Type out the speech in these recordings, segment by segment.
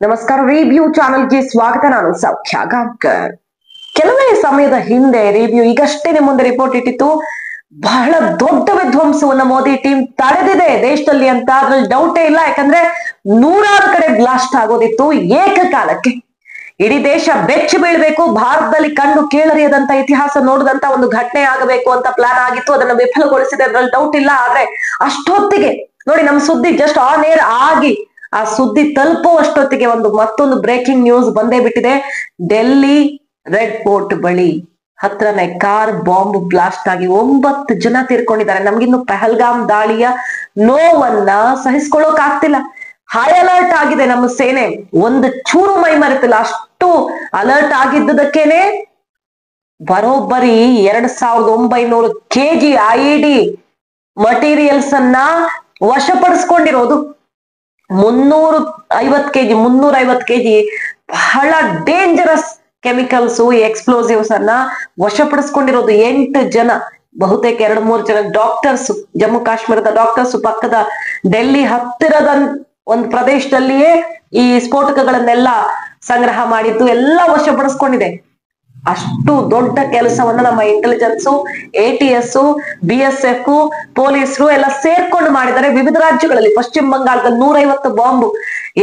ನಮಸ್ಕಾರ, ರಿವ್ಯೂ ಚಾನೆಲ್ಗೆ ಸ್ವಾಗತ. ನಾನು ಸೌಖ್ಯ ಗಾಂವ್ಕರ್. ಕೆಲವೇ ಸಮಯದ ಹಿಂದೆ ರಿವ್ಯೂ ಈಗಷ್ಟೇ ನಿಮ್ಮ ಮುಂದೆ ರಿಪೋರ್ಟ್ ಇಟ್ಟಿತ್ತು. ಬಹಳ ದೊಡ್ಡ ವಿಧ್ವಂಸವನ್ನ ಮೋದಿ ಟೀಮ್ ತಡೆದಿದೆ ದೇಶದಲ್ಲಿ ಅಂತ ಅದ್ರಲ್ಲಿ ಡೌಟೇ ಇಲ್ಲ. ಯಾಕಂದ್ರೆ ನೂರಾರು ಕಡೆ ಬ್ಲಾಸ್ಟ್ ಆಗೋದಿತ್ತು ಏಕಕಾಲಕ್ಕೆ. ಇಡೀ ದೇಶ ಬೆಚ್ಚಿ ಬೀಳ್ಬೇಕು, ಭಾರತದಲ್ಲಿ ಕಂಡು ಕೇಳರಿಯದಂತ ಇತಿಹಾಸ ನೋಡಿದಂತ ಒಂದು ಘಟನೆ ಆಗಬೇಕು ಅಂತ ಪ್ಲಾನ್ ಆಗಿತ್ತು. ಅದನ್ನ ವಿಫಲಗೊಳಿಸಿದೆ, ಅದ್ರಲ್ಲಿ ಡೌಟ್ ಇಲ್ಲ. ಆದ್ರೆ ಅಷ್ಟೊತ್ತಿಗೆ ನೋಡಿ, ನಮ್ಮ ಸುದ್ದಿ ಜಸ್ಟ್ ಆನ್ ಏರ್ ಆಗಿ ಆ ಸುದ್ದಿ ತಲುಪುವಷ್ಟೊತ್ತಿಗೆ ಮತ್ತೊಂದು ಬ್ರೇಕಿಂಗ್ ನ್ಯೂಸ್ ಬಂದೇ ಬಿಟ್ಟಿದೆ. ಡೆಲ್ಲಿ ರೆಡ್ ಫೋರ್ಟ್ ಬಳಿ ಹತ್ರನೇ ಕಾರ್ ಬಾಂಬ್ ಬ್ಲಾಸ್ಟ್ ಆಗಿ 9 ಜನ ತೀರ್ಕೊಂಡಿದ್ದಾರೆ. ನಮ್ಗಿನ್ನು ಪಹಲ್ಗಾಮ್ ದಾಳಿಯ ನೋವನ್ನ ಸಹಿಸ್ಕೊಳ್ಳೋಕ್ ಆಗ್ತಿಲ್ಲ. ಹೈ ಅಲರ್ಟ್ ಆಗಿದೆ ನಮ್ಮ ಸೇನೆ. ಒಂದು ಚೂರು ಮೈ ಮರೆತಿಲ್ಲ, ಅಷ್ಟು ಅಲರ್ಟ್ ಆಗಿದ್ದದಕ್ಕೇನೆ ಬರೋಬ್ಬರಿ 2900 kg IED ಮಟೀರಿಯಲ್ಸ್ ಅನ್ನ ವಶಪಡಿಸ್ಕೊಂಡಿರೋದು. 350 kg ಬಹಳ ಡೇಂಜರಸ್ ಕೆಮಿಕಲ್ಸ್, ಎಕ್ಸ್ಪ್ಲೋಸಿವ್ಸ್ ಅನ್ನ ವಶಪಡಿಸ್ಕೊಂಡಿರೋದು. 8 ಜನ, ಬಹುತೇಕ 2-3 ಜನ ಡಾಕ್ಟರ್ಸ್, ಜಮ್ಮು ಕಾಶ್ಮೀರದ ಡಾಕ್ಟರ್ಸ್ ಪಕ್ಕದ ಡೆಲ್ಲಿ ಹತ್ತಿರದ ಒಂದು ಪ್ರದೇಶದಲ್ಲಿಯೇ ಈ ಸ್ಫೋಟಕಗಳನ್ನೆಲ್ಲ ಸಂಗ್ರಹ ಮಾಡಿದ್ದು ಎಲ್ಲ ವಶಪಡಿಸ್ಕೊಂಡಿದೆ. ಅಷ್ಟು ದೊಡ್ಡ ಕೆಲಸವನ್ನ ನಮ್ಮ ಇಂಟೆಲಿಜೆನ್ಸ್, ATS, BSF, ಪೊಲೀಸರು ಎಲ್ಲ ಸೇರ್ಕೊಂಡು ಮಾಡಿದ್ದಾರೆ. ವಿವಿಧ ರಾಜ್ಯಗಳಲ್ಲಿ, ಪಶ್ಚಿಮ ಬಂಗಾಳದಲ್ಲಿ 150 ಬಾಂಬ್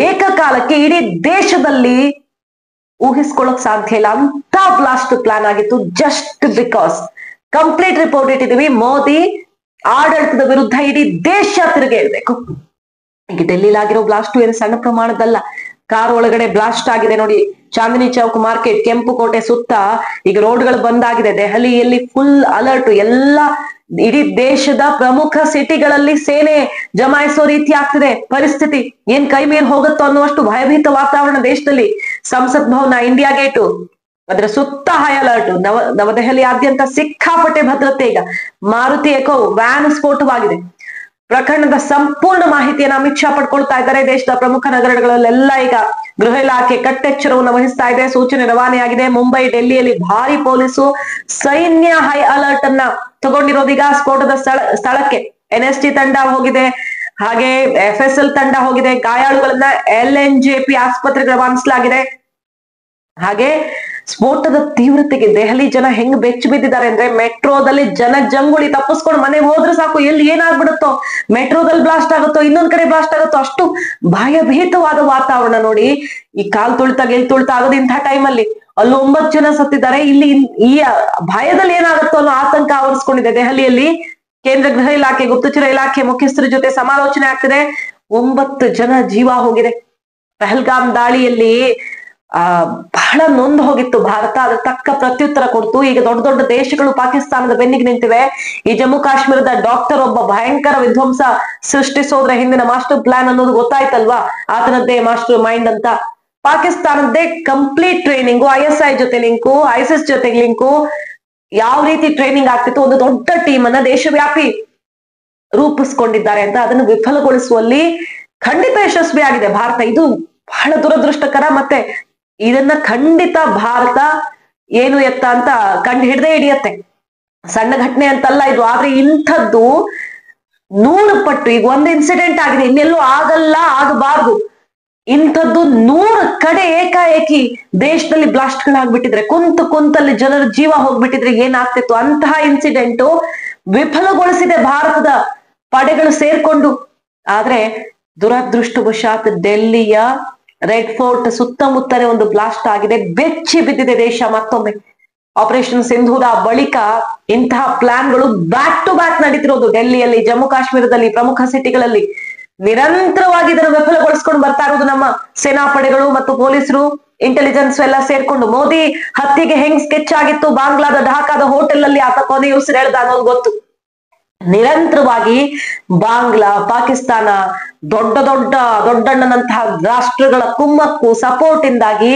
ಏಕಕಾಲಕ್ಕೆ ಇಡೀ ದೇಶದಲ್ಲಿ ಊಹಿಸ್ಕೊಳ್ಳೋಕ್ ಸಾಧ್ಯ ಇಲ್ಲ ಅಂತ ಬ್ಲಾಸ್ಟ್ ಪ್ಲಾನ್ ಆಗಿತ್ತು. ಜಸ್ಟ್ ಬಿಕಾಸ್ ಕಂಪ್ಲೀಟ್ ರಿಪೋರ್ಟ್ ಇಟ್ಟಿದೀವಿ. ಮೋದಿ ಆಡಳಿತದ ವಿರುದ್ಧ ಇಡೀ ದೇಶ ತಿರುಗಿ ಹೇಳ್ಬೇಕು. ಈಗ ಡೆಲ್ಲಿಲಿ ಆಗಿರೋ ಬ್ಲಾಸ್ಟ್ ಏನು ಸಣ್ಣ ಪ್ರಮಾಣದಲ್ಲ. ಕಾರ್ ಒಳಗಡೆ ಬ್ಲಾಸ್ಟ್ ಆಗಿದೆ ನೋಡಿ. ಚಾಂದಿನಿ ಚೌಕ್ ಮಾರ್ಕೆಟ್, ಕೆಂಪುಕೋಟೆ ಸುತ್ತ ಈಗ ರೋಡ್ಗಳು ಬಂದಾಗಿದೆ. ದೆಹಲಿಯಲ್ಲಿ ಫುಲ್ ಅಲರ್ಟ್. ಇಡೀ ದೇಶದ ಪ್ರಮುಖ ಸಿಟಿಗಳಲ್ಲಿ ಸೇನೆ ಜಮಾಯಿಸೋ ರೀತಿ ಆಗ್ತಿದೆ ಪರಿಸ್ಥಿತಿ. ಏನ್ ಕೈ ಮೇಲೆ ಹೋಗುತ್ತೋ ಅನ್ನುವಷ್ಟು ಭಯಭೀತ ವಾತಾವರಣ ದೇಶದಲ್ಲಿ. ಸಂಸತ್ ಭವನ, ಇಂಡಿಯಾ ಗೇಟು, ಅದರ ಸುತ್ತ ಹೈ ಅಲರ್ಟ್. ನವದೆಹಲಿಯಾದ್ಯಂತ ಸಿಕ್ಕಾಪಟ್ಟೆ ಭದ್ರತೆ. ಈಗ ಮಾರುತಿ ಎಕೋ ವ್ಯಾನ್ ಸ್ಫೋಟವಾಗಿದೆ. ಪ್ರಕರಣದ ಸಂಪೂರ್ಣ ಮಾಹಿತಿಯನ್ನು ಅಮಿತ್ ಶಾ ಪಡ್ಕೊಳ್ತಾ ಇದ್ದಾರೆ. ದೇಶದ ಪ್ರಮುಖ ನಗರಗಳಲ್ಲೆಲ್ಲ ಈಗ ಗೃಹ ಇಲಾಖೆ ಕಟ್ಟೆಚ್ಚರವನ್ನು ವಹಿಸ್ತಾ ಇದೆ. ಸೂಚನೆ ರವಾನೆಯಾಗಿದೆ. ಮುಂಬೈ, ಡೆಲ್ಲಿಯಲ್ಲಿ ಭಾರಿ ಪೊಲೀಸು ಸೈನ್ಯ ಹೈ ಅಲರ್ಟ್ ಅನ್ನ ತಗೊಂಡಿರೋದು. ಈಗ ಸ್ಫೋಟದ ಸ್ಥಳಕ್ಕೆ NST ತಂಡ ಹೋಗಿದೆ, ಹಾಗೆ FSL ತಂಡ ಹೋಗಿದೆ. ಗಾಯಾಳುಗಳನ್ನ LNJP ಆಸ್ಪತ್ರೆಗೆ ರವಾನಿಸಲಾಗಿದೆ. ಹಾಗೆ ಸ್ಫೋಟದ ತೀವ್ರತೆಗೆ ದೆಹಲಿ ಜನ ಹೆಂಗ್ ಬೆಚ್ಚಿ ಬಿದ್ದಿದ್ದಾರೆ ಅಂದ್ರೆ, ಮೆಟ್ರೋದಲ್ಲಿ ಜನ ಜಂಗುಳಿ ತಪ್ಪಿಸ್ಕೊಂಡು ಮನೆಗೆ ಹೋದ್ರೆ ಸಾಕು, ಎಲ್ಲಿ ಏನಾಗ್ಬಿಡುತ್ತೋ, ಮೆಟ್ರೋದಲ್ಲಿ ಬ್ಲಾಸ್ಟ್ ಆಗುತ್ತೋ, ಇನ್ನೊಂದ್ ಕಡೆ ಬ್ಲಾಸ್ಟ್ ಆಗುತ್ತೋ, ಅಷ್ಟು ಭಯಭೀತವಾದ ವಾತಾವರಣ ನೋಡಿ. ಈ ಕಾಲ್ ತುಳಿತ ಗೆಲ್ ತುಳಿತ ಆಗೋದು ಇಂಥ ಟೈಮಲ್ಲಿ. ಅಲ್ಲಿ 9 ಜನ ಸತ್ತಿದ್ದಾರೆ. ಇಲ್ಲಿ ಈ ಭಯದಲ್ಲಿ ಏನಾಗುತ್ತೋ ಅನ್ನೋ ಆತಂಕ ಆವರಿಸ್ಕೊಂಡಿದೆ ದೆಹಲಿಯಲ್ಲಿ. ಕೇಂದ್ರ ಗೃಹ ಇಲಾಖೆ, ಗುಪ್ತಚರ ಇಲಾಖೆ ಮುಖ್ಯಸ್ಥರ ಜೊತೆ ಸಮಾಲೋಚನೆ ಆಗ್ತಿದೆ. 9 ಜನ ಜೀವ ಹೋಗಿದೆ. ಪಹಲ್ಗಾಮ್ ದಾಳಿಯಲ್ಲಿ ಬಹಳ ನೊಂದು ಹೋಗಿತ್ತು ಭಾರತ. ಅದ್ರ ತಕ್ಕ ಪ್ರತ್ಯುತ್ತರ ಕೊಡ್ತು. ಈಗ ದೊಡ್ಡ ದೊಡ್ಡ ದೇಶಗಳು ಪಾಕಿಸ್ತಾನದ ಬೆನ್ನಿಗೆ ನಿಂತಿವೆ. ಈ ಜಮ್ಮು ಕಾಶ್ಮೀರದ ಡಾಕ್ಟರ್ ಒಬ್ಬ ಭಯಂಕರ ವಿಧ್ವಂಸ ಸೃಷ್ಟಿಸೋದ್ರ ಹಿಂದಿನ ಮಾಸ್ಟರ್ ಪ್ಲಾನ್ ಅನ್ನೋದು ಗೊತ್ತಾಯ್ತಲ್ವಾ. ಆತನದ್ದೇ ಮಾಸ್ಟರ್ ಮೈಂಡ್ ಅಂತ. ಪಾಕಿಸ್ತಾನದ್ದೇ ಕಂಪ್ಲೀಟ್ ಟ್ರೈನಿಂಗು, ISI ಜೊತೆ ಲಿಂಕು, ISIS ಜೊತೆಗೆ ಲಿಂಕು, ಯಾವ ರೀತಿ ಟ್ರೈನಿಂಗ್ ಆಗ್ತಿತ್ತು, ಒಂದು ದೊಡ್ಡ ಟೀಮ್ ಅನ್ನ ದೇಶವ್ಯಾಪಿ ರೂಪಿಸ್ಕೊಂಡಿದ್ದಾರೆ ಅಂತ. ಅದನ್ನು ವಿಫಲಗೊಳಿಸುವಲ್ಲಿ ಖಂಡಿತ ಯಶಸ್ವಿ ಆಗಿದೆ ಭಾರತ. ಇದು ಬಹಳ ದುರದೃಷ್ಟಕರ. ಮತ್ತೆ ಇದನ್ನ ಖಂಡಿತ ಭಾರತ ಏನು ಎತ್ತ ಅಂತ ಕಂಡು ಹಿಡ್ದೇ ಹಿಡಿಯತ್ತೆ. ಸಣ್ಣ ಘಟನೆ ಅಂತಲ್ಲ ಇದು. ಆದ್ರೆ ಇಂಥದ್ದು 100 ಪಟ್ಟು, ಈಗ ಒಂದು ಇನ್ಸಿಡೆಂಟ್ ಆಗಿದೆ, ಇನ್ನೆಲ್ಲೂ ಆಗಲ್ಲ, ಆಗಬಾರ್ದು. ಇಂಥದ್ದು 100 ಕಡೆ ಏಕಾಏಕಿ ದೇಶದಲ್ಲಿ ಬ್ಲಾಸ್ಟ್ ಗಳಾಗ್ಬಿಟ್ಟಿದ್ರೆ, ಕುಂತಲ್ಲಿ ಜನರ ಜೀವ ಹೋಗ್ಬಿಟ್ಟಿದ್ರೆ ಏನಾಗ್ತಿತ್ತು. ಅಂತಹ ಇನ್ಸಿಡೆಂಟು ವಿಫಲಗೊಳಿಸಿದೆ ಭಾರತದ ಪಡೆಗಳು ಸೇರ್ಕೊಂಡು. ಆದ್ರೆ ದುರದೃಷ್ಟವಶಾತ್ ಡೆಲ್ಲಿಯ ರೆಡ್ ಫೋರ್ಟ್ ಸುತ್ತಮುತ್ತಲೇ ಒಂದು ಬ್ಲಾಸ್ಟ್ ಆಗಿದೆ. ಬೆಚ್ಚಿ ಬಿದ್ದಿದೆ ದೇಶ ಮತ್ತೊಮ್ಮೆ. ಆಪರೇಷನ್ ಸಿಂಧೂರ ಬಳಿಕ ಇಂತಹ ಪ್ಲಾನ್ಗಳು ಬ್ಯಾಕ್ ಟು ಬ್ಯಾಕ್ ನಡೀತಿರೋದು. ಡೆಲ್ಲಿಯಲ್ಲಿ, ಜಮ್ಮು ಕಾಶ್ಮೀರದಲ್ಲಿ, ಪ್ರಮುಖ ಸಿಟಿಗಳಲ್ಲಿ ನಿರಂತರವಾಗಿ ಇದನ್ನು ವಿಫಲಗೊಳಿಸ್ಕೊಂಡು ಬರ್ತಾ ಇರೋದು ನಮ್ಮ ಸೇನಾಪಡೆಗಳು ಮತ್ತು ಪೊಲೀಸರು, ಇಂಟೆಲಿಜೆನ್ಸ್ ಎಲ್ಲ ಸೇರ್ಕೊಂಡು. ಮೋದಿ ಹತ್ಯೆಗೆ ಹೆಂಗ್ ಸ್ಕೆಚ್ ಆಗಿತ್ತು, ಬಾಂಗ್ಲಾದ ಢಾಕಾದ ಹೋಟೆಲ್ ಅಲ್ಲಿ ಆತ ಕೊನೆಯ ಉಸಿರು ಎಳೆದ ಅನ್ನೋದು ಗೊತ್ತು. ನಿರಂತರವಾಗಿ ಬಾಂಗ್ಲಾ, ಪಾಕಿಸ್ತಾನ, ದೊಡ್ಡಣ್ಣನಂತಹ ರಾಷ್ಟ್ರಗಳ ಕುಮ್ಮಕ್ಕು, ಸಪೋರ್ಟ್ ಇಂದಾಗಿ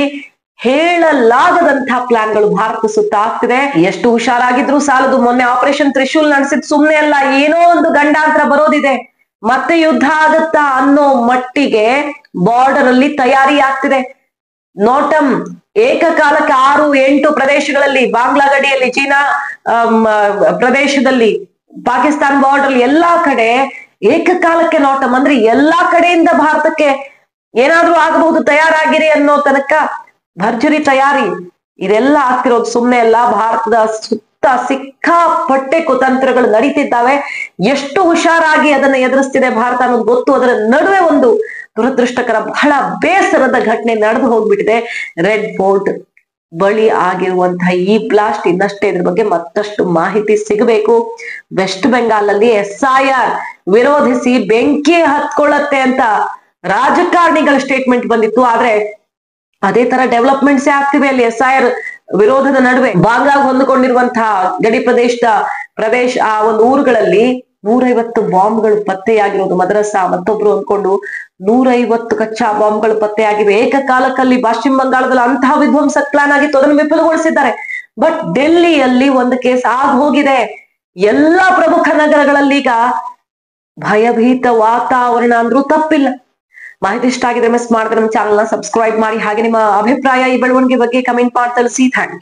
ಹೇಳಲಾಗದಂತಹ ಪ್ಲಾನ್ಗಳು ಭಾರತ ಸುತ್ತ ಆಗ್ತಿದೆ. ಎಷ್ಟು ಹುಷಾರಾಗಿದ್ರು ಸಾಲದು. ಮೊನ್ನೆ ಆಪರೇಷನ್ ತ್ರಿಶೂಲ್ ನಡೆಸಿದ್ ಸುಮ್ನೆ ಅಲ್ಲ, ಏನೋ ಒಂದು ಗಂಡಾಂತರ ಬರೋದಿದೆ, ಮತ್ತೆ ಯುದ್ಧ ಆಗತ್ತಾ ಅನ್ನೋ ಮಟ್ಟಿಗೆ ಬಾರ್ಡರ್ ಅಲ್ಲಿ ತಯಾರಿ ಆಗ್ತಿದೆ. ನೋಟಂ ಏಕಕಾಲಕ್ಕೆ 6-8 ಪ್ರದೇಶಗಳಲ್ಲಿ, ಬಾಂಗ್ಲಾ ಗಡಿಯಲ್ಲಿ, ಚೀನಾ ಪ್ರದೇಶದಲ್ಲಿ, ಪಾಕಿಸ್ತಾನ ಬಾರ್ಡರ್ ಎಲ್ಲಾ ಕಡೆ ಏಕಕಾಲಕ್ಕೆ ನೋಟಂ. ಅಂದ್ರೆ ಎಲ್ಲಾ ಕಡೆಯಿಂದ ಭಾರತಕ್ಕೆ ಏನಾದ್ರೂ ಆಗಬಹುದು, ತಯಾರಾಗಿರಿ ಅನ್ನೋ ತನಕ ಭರ್ಜರಿ ತಯಾರಿ. ಇದೆಲ್ಲ ಆಗ್ತಿರೋದು ಸುಮ್ನೆ ಅಲ್ಲ. ಭಾರತದ ಸುತ್ತ ಸಿಕ್ಕಾಪಟ್ಟೆ ಕುತಂತ್ರಗಳು ನಡೀತಿದ್ದಾವೆ. ಎಷ್ಟು ಹುಷಾರಾಗಿ ಅದನ್ನ ಎದುರಿಸ್ತಿದೆ ಭಾರತ ಅನ್ನೋದು ಗೊತ್ತು. ಅದರ ನಡುವೆ ಒಂದು ದುರದೃಷ್ಟಕರ, ಬಹಳ ಬೇಸರದ ಘಟನೆ ನಡೆದು ಹೋಗ್ಬಿಟ್ಟಿದೆ. ರೆಡ್ ಫೋರ್ಟ್ ಬಳಿ ಆಗಿರುವಂತಹ ಈ ಬ್ಲಾಸ್ಟ್, ಇನ್ನಷ್ಟೇ ಇದ್ರ ಬಗ್ಗೆ ಮತ್ತಷ್ಟು ಮಾಹಿತಿ ಸಿಗಬೇಕು. ವೆಸ್ಟ್ ಬೆಂಗಾಲ್ ಅಲ್ಲಿ SIR ವಿರೋಧಿಸಿ ಬೆಂಕಿ ಹತ್ಕೊಳ್ಳತ್ತೆ ಅಂತ ರಾಜಕಾರಣಿಗಳ ಸ್ಟೇಟ್ಮೆಂಟ್ ಬಂದಿತ್ತು. ಆದ್ರೆ ಅದೇ ತರ ಡೆವಲಪ್ಮೆಂಟ್ಸ್ ಆಗ್ತಿವೆ ಅಲ್ಲಿ. SIR ವಿರೋಧದ ನಡುವೆ ಬಾಂಗ್ಲಾಗ್ ಹೊಂದಿಕೊಂಡಿರುವಂತಹ ಗಡಿ ಪ್ರದೇಶ ಆ ಒಂದು ಊರುಗಳಲ್ಲಿ 150 ಬಾಂಬ್ಗಳು ಪತ್ತೆಯಾಗಿರೋದು. ಮದ್ರಸಾ ಮತ್ತೊಬ್ರು ಅಂದ್ಕೊಂಡು 150 ಕಚ್ಚಾ ಬಾಂಬ್ಗಳು ಪತ್ತೆಯಾಗಿವೆ ಏಕಕಾಲಕ್ಕಲ್ಲಿ. ಪಶ್ಚಿಮ ಬಂಗಾಳದಲ್ಲಿ ಅಂತಹ ವಿಧ್ವಂಸಕ ಪ್ಲಾನ್ ಆಗಿತ್ತು, ಅದನ್ನು ವಿಫಲಗೊಳಿಸಿದ್ದಾರೆ. ಬಟ್ ಡೆಲ್ಲಿಯಲ್ಲಿ ಒಂದು ಕೇಸ್ ಆಗ ಹೋಗಿದೆ. ಎಲ್ಲಾ ಪ್ರಮುಖ ನಗರಗಳಲ್ಲಿ ಈಗ ಭಯಭೀತ ವಾತಾವರಣ ಅಂದ್ರೂ ತಪ್ಪಿಲ್ಲ. ಮಾಹಿತಿ ಇಷ್ಟ ಆಗಿದೆ, ಮಿಸ್ ಮಾಡಿದ್ರೆ ನಮ್ಮ ಚಾನಲ್ ನ ಸಬ್ಸ್ಕ್ರೈಬ್ ಮಾಡಿ. ಹಾಗೆ ನಿಮ್ಮ ಅಭಿಪ್ರಾಯ ಈ ಬೆಳವಣಿಗೆ ಬಗ್ಗೆ ಕಮೆಂಟ್ ಮಾಡಿ ತಿಳಿಸಿ. Thank you.